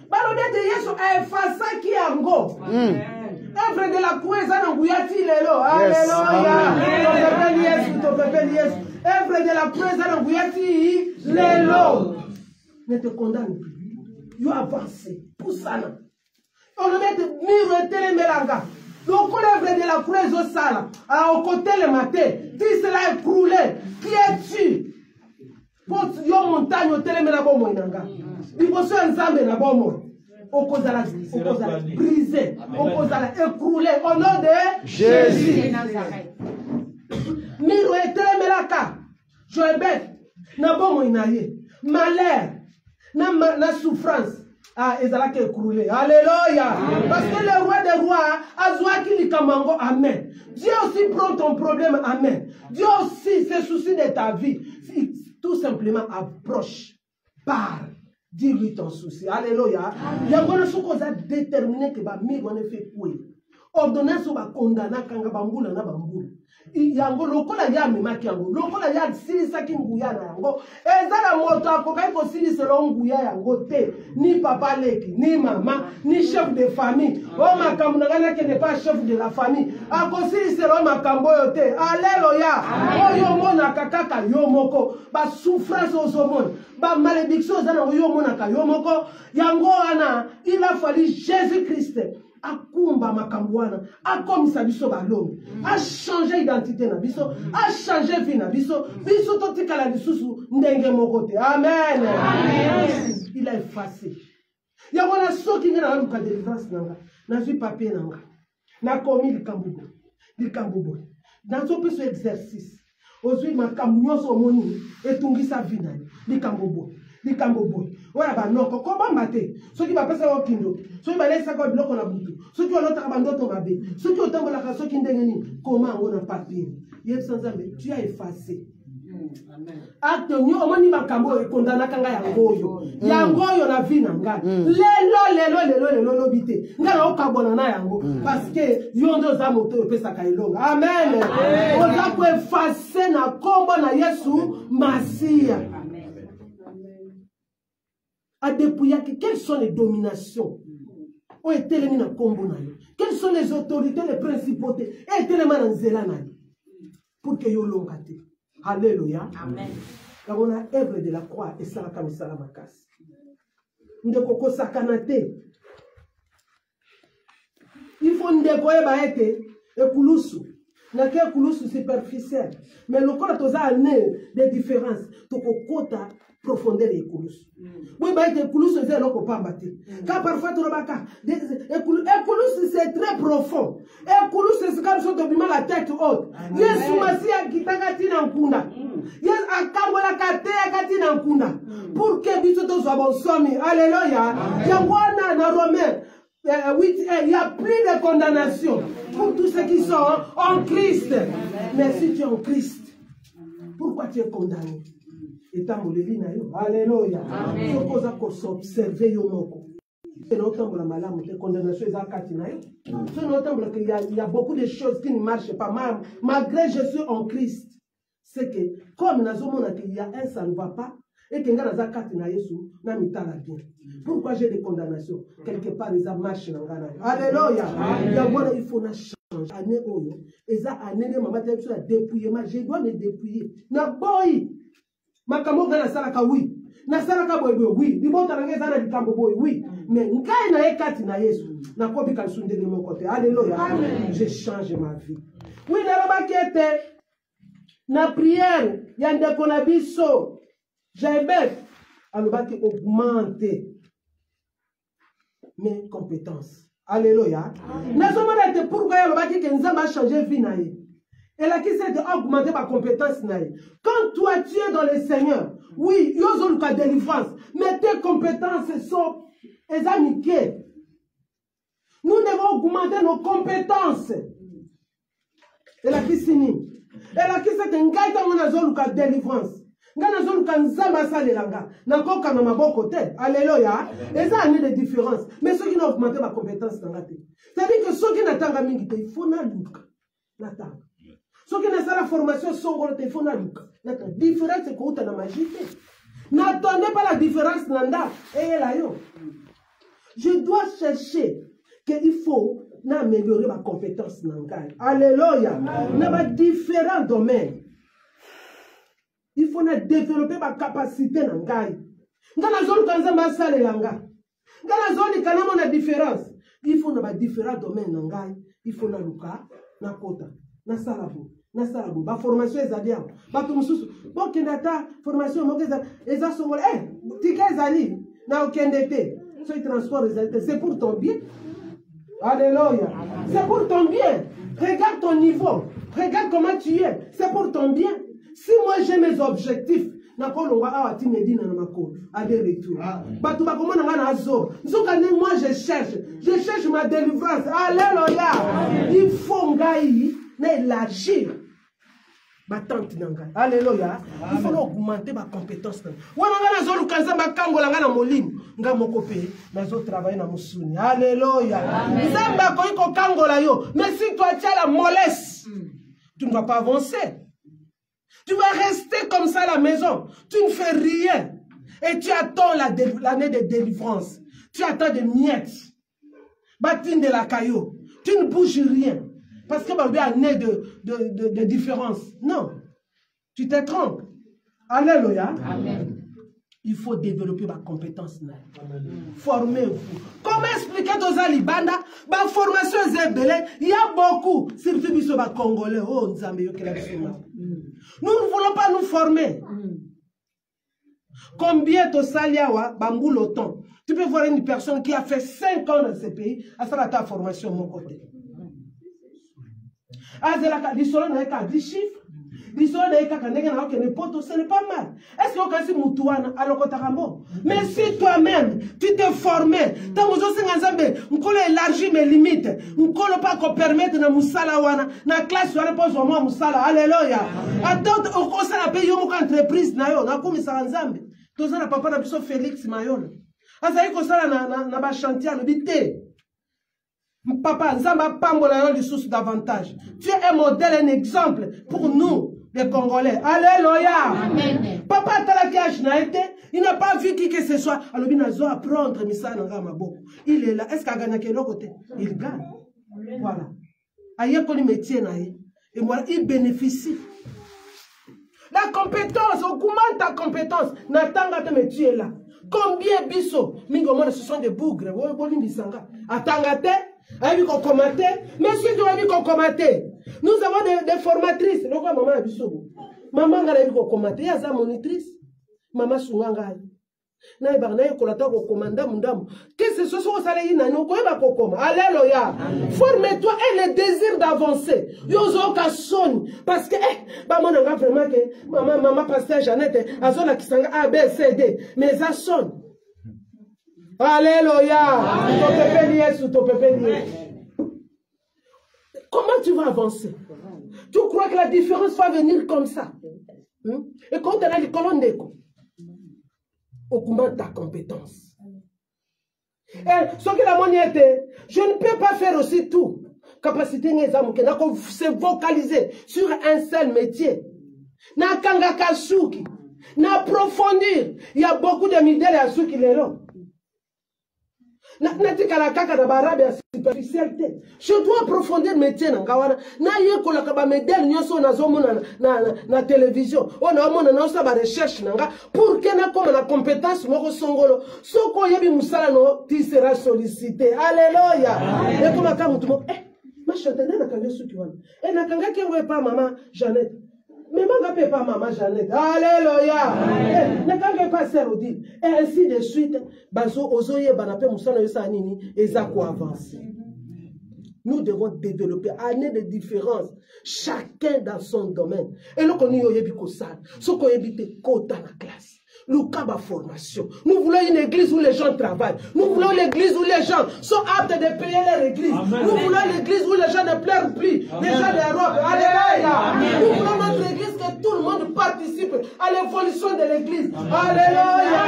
Balodete Yesu efasa ki yango. Œuvre de la croix ezana nguyati lelo. Alléluia. Topepeli Yesu. Œuvre de la croix ezana nguyati lelo. Ne te condamne plus. You avance. Poussana. On le met mur et télémélanga. Donc l'œuvre de la croix au sala. À au côté le matin. Tout cela est croulé. Qui es-tu? Yo montagne au téléméla bomo inanga. Liboso ensemble na bomo. Okozala brisé. Okozala écroulé au nom de Jésus. Miro et téléméla ka. Joëbet. Na bomo inaye. Malheur. Na souffrance. Ah, ezala ke écroulé. Alléluia. Parce que le roi des rois a zouaki likamango. Amen. Dieu aussi prend ton problème. Amen. Dieu aussi se soucie de ta vie. Tout simplement approche. Parle. Dis-lui ton souci. Alléluia. Il y a une chose qui a déterminé que va mire on fait quoi. Ordonnance va condamner kanga bambula na bambula. Yango lokola ya memaki yango lokola ya silisa kinguya na yango ezala moto akokai ko silisa longuya yango te ni papa leki ni mama ni chef de famille o makambo ngana ke ne pas chef de la famille akosilisa lo makambo yo te. Alléluia. Oyo mona kakaka yo moko ba souffrance ozomona ba malédiction ezana yo mona ka yo moko yango ana il a fallu Jésus-Christ akumba makambuana akomisa biso balongi a changer identité na biso a changer vie na biso biso totikala lisusu ndenge moko te. Amen. Il a effacé yango na soki ngana luka délivrance nanga na vie papier nanga na komi likambubo dans ce petit exercice ozui makambu nyonso omoni etungisa vie na likambubo oya banoko kobamba te soki bapesa yo kindo soki balesaka biloko na butu soki olotaka bandoto mabe soki otambolaka soki ndenge nini koma yango na papier yebisa Nzambe tu as effacé acte nyo omoni makambo ekondanaka nga yango oyo na vie na ngai lelo lobi te ngai naokabwana na yango parce que yo nde oza moto oyo opesaka elonga. Amen. Oza koefase na kombo na Yesu Masiya. À dépouiller quelles sont les dominations quelles sont les autorités, les principautés pour que yo longate. Alléluia. Amen. Quand on a œuvre de la croix et ça comme ça la makas. Ndeko sakanate. Il faut ndekoye baete ekulusu. Na ke ekulusu superficiel. Mais le corps toza ane des différences. Toko kota profondeur et écoulus. Oui, bah, écoulus, c'est là qu'on parle. Car parfois, tu l'as écoulus, c'est très profond. Écoulus, c'est comme si tu as la tête haute. Yes, Masia, qui t'a gâté dans Kuna. Yes, à Kamola Kate, à gâté dans Kuna. Pour que Bito soit bon sommet. Alléluia. Il y a un Romain. Il y a plus de condamnation pour tous ceux qui sont en Christ. Mais si tu es en Christ, pourquoi tu es condamné? Alléluia. Il faut s'observer yo moko. C'est l'automne la malade, la condamnation est à Katinayo. C'est l'automne qu'il y a beaucoup de choses qui ne marchent pas. Malgré je suis en Christ. C'est que, comme il y a un, ça ne va pas. Et qu'il y a un Katinayo, n'a mis ta la bien. Pourquoi j'ai des condamnations? Quelque part, les a marché dans Ghana. Alléluia. Il faut changer. Année oyo. Et ça, année, maman, tu as dépouillé. Je dois me dépouiller. Na boy. Makamo na salaka oui na salaka boy oui libota na ngeza na likambo boy oui mais ngai na ekati na Yesu na kobi kalsunde de mon côté. Alléluia. Je change ma vie. Oui na robakete na prière ya ndeko na biso Jaibet alobaki augmenter mes compétences. Alléluia. Na somona te pourquoi alobaki que Nzamba a changé vie na ye. Et là, qui c'est d'augmenter ma compétence. Quand toi, tu es dans le Seigneur, oui, il y a une délivrance, mais tes compétences sont examinées. Nous devons augmenter nos compétences. Et là, qui signe? Et là, qui c'est une délivrance? Ngana zolu kanzamba salelanga. Nako kama maboko te. Alléluia. Et ça a des différences. Mais ceux qui n'ont augmenté ma compétence dans la tête. C'est-à-dire que ceux qui n'attendent pas mingi, il faut na luka. N'attend. Ceux qui n'ont pas la formation sont il faut na luka. N'attend. Différence c'est qu'on a la magie. N'attendez pas la différence nanda. Et là yo. Je dois chercher qu'il faut améliorer ma compétence nangai. Alléluia. Dans différents domaines. Il faut développer ma capacité nangai. Dans la zone kanzamba salelanga. Dans la zone kanamo na différence. Il faut dans différents domaines nangai. Il faut na luka, na kota, na salabo, na salabo. Ba formation ezali. Ba tumususu. Bon kendata formation mokeza eza songole. Tika ezali na okendete. Ce transport c'est pour ton bien. Alléluia. C'est pour ton bien. Regarde ton niveau. Regarde comment tu es. C'est pour ton bien. Si moi j'ai mes objectifs, moi je cherche ma délivrance. Alléluia. Il faut élargir ma tante. Alléluia. Il faut augmenter ma compétence. Alléluia. Mais si toi tu as la mollesse, tu ne vas pas avancer. Tu vas rester comme ça à la maison. Tu ne fais rien. Et tu attends l'année de délivrance. Tu attends des miettes. Batine de la caillou. Tu ne bouges rien. Parce que il y a une année de différence. Non. Tu te trompes. Alléluia. Amen. Il faut développer ma compétence. Formez-vous. Comment expliquer aux Alibanda? Ma formation est il y a beaucoup. Surtout les Congolais. Oh, nous ne voulons pas nous former. Combien de Saliawa, Bambou Loton? Tu peux voir une personne qui a fait 5 ans dans ce pays, à ça ta formation de mon côté. Ce n'est pas mal. Est-ce que mais si toi-même, tu t'es formé, tu as élargi mes limites, tu ne pas permettre de Moussala na classe, alléluia. Attends, au conseil de payer une entreprise, tu as papa de Félix Mayol. Na chantier, papa, Nzamba Pambola du source davantage. Tu es un modèle, un exemple pour nous, les Congolais. Alléluia. Amen. Papa, il n'a pas vu qui que ce soit. Alors, il a apprendre, il est là. Est-ce qu'il a gagné quel côté? Il gagne. Voilà. Aïe, qu'on métier, et voilà, il bénéficie. La compétence, augmente ta compétence. N'attends pas de métier là. Combien biso? Mingomone, ce sont des bougres. Attends-te. Mais si tu as vu qu'on commentait, nous avons des formatrices. Maman a vu qu'on commentait. Il y a sa monitrice. Maman Sounganga. Que ce soit au salaire, alléluia. Forme-toi et le désir d'avancer. Parce que, vraiment que maman pasteur Jeannette, Azola qui s'en A, B, C, D. Mais ça sonne. Alléluia. Comment tu vas avancer? Tu crois que la différence va venir comme ça? Et quand tu as les colonnes d'écho, augmente ta compétence. Et ce que la monnaie était, je ne peux pas faire aussi tout. Capacité se vocaliser sur un seul métier. Na kanga kasuki, na approfondir. Il y a beaucoup de modèles à ceux qui les ont. Je dois approfondir métier na ngawana na yekola ka ba medel nyoso na zomo na télévision ona mona na osa ba recherche nanga pour que na comme na compétence moko songolo soko yebi musala no ti sera sollicité. Alléluia. Et comme ka mutu mo ma chatana na kanga suki wana et na kanga ke pas maman Jeannette. Mais maman ne pas maman Jeannette. Alléluia. Ne kanga pas sœur Odile. Et ainsi de suite bazo ozoye banape musala yosa nini ezako avancer. Nous devons développer année de différence, chacun dans son domaine. Et nous connaissons ce qu'on évite quota la classe. Nous avons formation. Nous voulons une église où les gens travaillent. Nous voulons l'église où les gens sont aptes de payer leur église. Amen. Nous voulons l'église où les gens ne pleurent plus. Les gens les robes. Alléluia. Nous voulons notre église que tout le monde participe à l'évolution de l'église. Alléluia.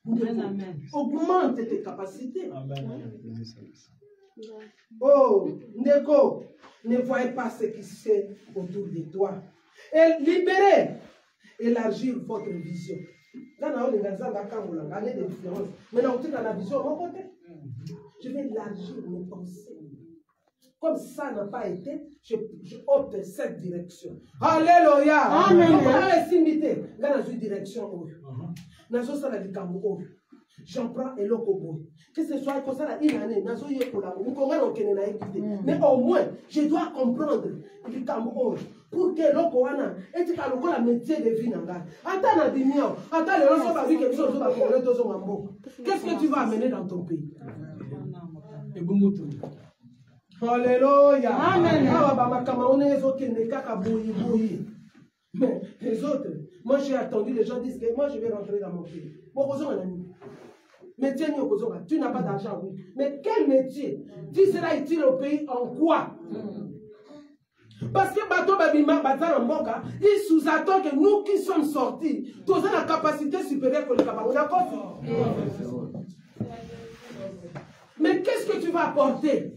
Amen. Amen. Augmente tes capacités. Amen. Oh, Ndeko, ne voyez pas ce qui se fait autour de toi. Et libérez, élargir votre vision. Là, on est dans des différences. Maintenant, on est dans la vision de mon côté. Je vais élargir mes pensées. Comme ça n'a pas été, je opte cette direction. Alléluia. Amen. Dans une direction, j'en prends et l'okobo. Que ce soit comme ça, une année, mais au moins, je dois comprendre le Cameroun pour que l'okoana ait le métier de vie. Qu'est-ce que tu vas amener dans ton pays? Alléluia. Amen. Mais les autres, moi j'ai attendu, les gens disent que moi je vais rentrer dans mon pays. Métier, tu n'as pas d'argent, oui. Mais quel métier? Tu seras utile au pays en quoi? Parce que il sous-attend que nous qui sommes sortis, nous avons la capacité supérieure que le Cameroun. Mais qu'est-ce que tu vas apporter?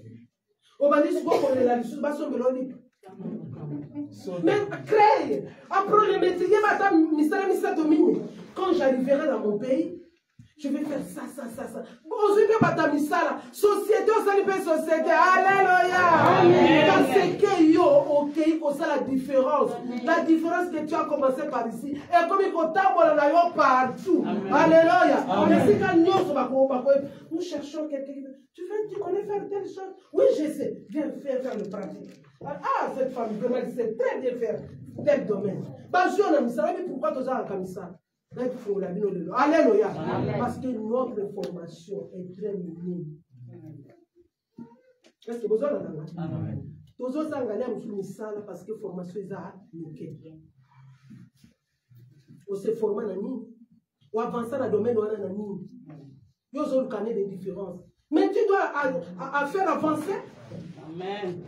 Mais crée, apprends les métiers. Quand j'arriverai dans mon pays, je vais faire ça. Société, société. Alléluia. Dans ce qu'il y a au pays, c'est la différence. La différence que tu as commencé par ici. Et comme il faut t'avoir partout. Alléluia. Nous cherchons quelqu'un. Tu connais faire telle chose? Oui, je sais. Viens faire le pratique. Ah, cette femme, vraiment, elle sait très bien faire tel domaine. Pourquoi tu as un camisa? Alléluia. Parce que notre formation est très minime. Est-ce que vous avez entendu? Tous les gens parce que formation est nickel. On se forme dans nous. On avance dans le domaine où on a nous. Il y a des différences. Mais tu dois faire avancer. Amen.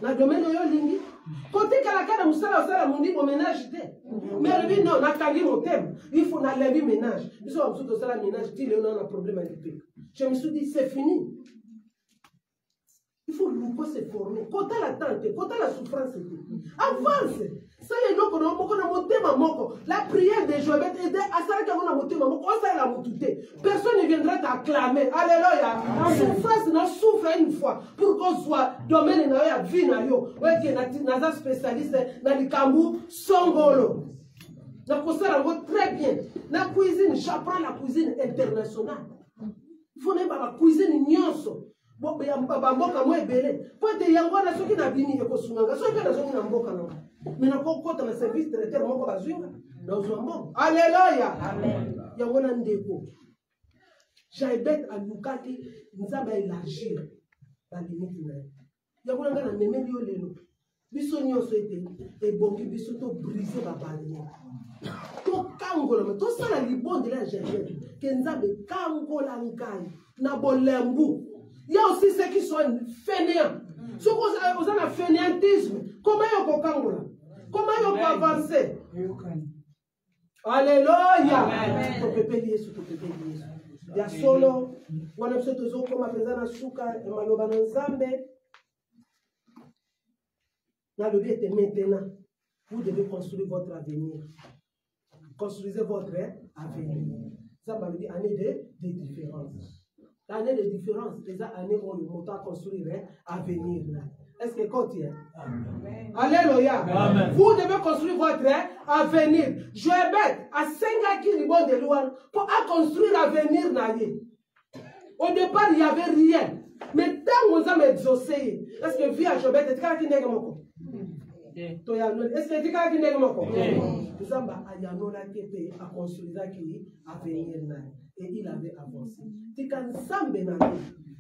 Dans le domaine où on a nous. Côté Kalakana, on ménage. Mais lui, non, on a mon thème. Il faut enlever ménage. Ils sont en dessous de ça, ménage. Il y a un problème avec lui. Je me suis dit, c'est fini. Il faut se former. Quand la tente, quand la souffrance, avance. Ça y est, la prière de Joël est aidée à ça que personne ne viendra t'acclamer. Alléluia. Souffrance, non, souffre une fois pour qu'on soit domaine de la vie. Naza spécialiste dans le Kambu, Songolo. Très bien. La cuisine, j'apprends la cuisine internationale. Il faut même la cuisine nyonso. Mais service traiteur alléluia. J'aibet à Lukaki, nous avons élargi la limite. Biso nyonso ete ebongi biso to briser ba barrière to kangola to sala libonde la Jésus que nzambe kangola nkai na bolembu. Il y a aussi ceux qui sont fainéants. Ceux qui ont un fainéantisme, comment ils vont kangola? Comment ils vont avancer? Alléluia. To pepe Yesu, to pepe Yesu. Ya solo wana biso tozo koma pezana suka e maloba na nzambe. Maintenant, vous devez construire votre avenir. Construisez votre avenir. Ça m'a dit année de différence. L'année de différence, les années où le moteur construire avenir. Est-ce que continue? Alléluia. Amen. Vous devez construire votre avenir. Je vais mettre à 5 qui ribon de loin pour construire l'avenir. Au départ, il n'y avait rien. Mais tant que vous avez exaucé, est-ce que via Jobet, est-ce qu'il y a est-ce que tu as dit que nous avons construit avenir et il avait avancé. Tu as ensemble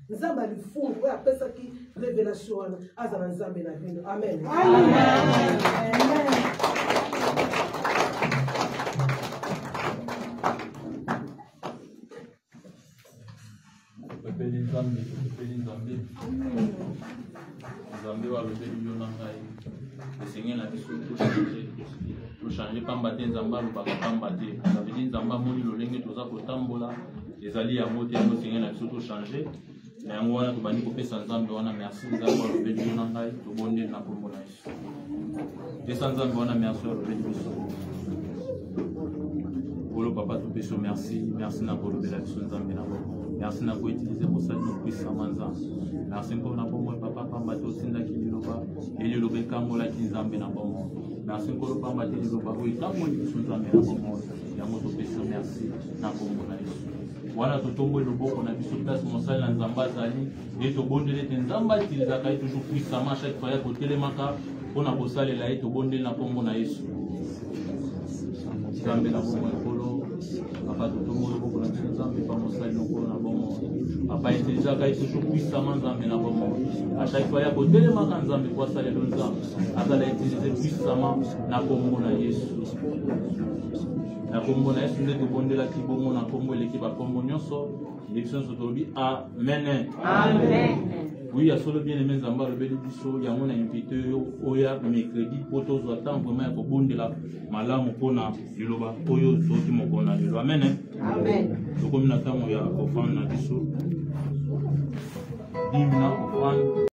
nous avons le fond pour appeler ça qui révélation à ensemble. Amen. Amen. Zambi wa lobeli yo nangai le Seigneur n'a pas changer pamba te nzamba lobaka pamba te ça veut dire nzamba moni lolenge toza kotambola ezali yango te yango Seigneur na biso to changer na yango wana tobandi kopesa nzambe wana merci nzambe alobeli yo na ngai tobondeli na kombo na Yesu pesa nzambe wana merci alobeli biso bolo papa topesi yo merci na kolobela biso nzambe na merci na koutilize mosali no puissant nzambe merci mpo na bomoi papa pamba te otindaki liloba eliloba ekambolaki nzambe na bomoi merci nkolo pamba te liloba oyo etamboli biso nzambe na bomoi yango topesi yo merci na kombo na Yesu wana totomboli loboko na biso place mosali na nzambe azali ye tobondeli ete nzambe atilizaka ye toujours puissamment chaque fois ya kotelemaka mpona kosalela ye tobondeli na kombo na Yesu nzambe na bomoi ekolo papa totomboli loboko na biso nzambe pa mosali lokolo na bomoi papa etilizaka ye toujours puissamment nzambe na bomoi à chaque fois ya kotelemaka nzambe po asalelo nzambe azala utilize puissamment na kombo na Yesu na kombo na Yesu nde tobondelaki bongo na kombo eleki bakombo nyonso nde biso nyonso tolobi amen. Oui, à solo bien aimé nzambe alobeli biso yango na invité oya mercredi po tozwa temps vraiment ya kobondela malamu mpona liloba oyo toki mokolo na lelo amen. Tokomi na ntango ya ofrande na biso 10 na offrande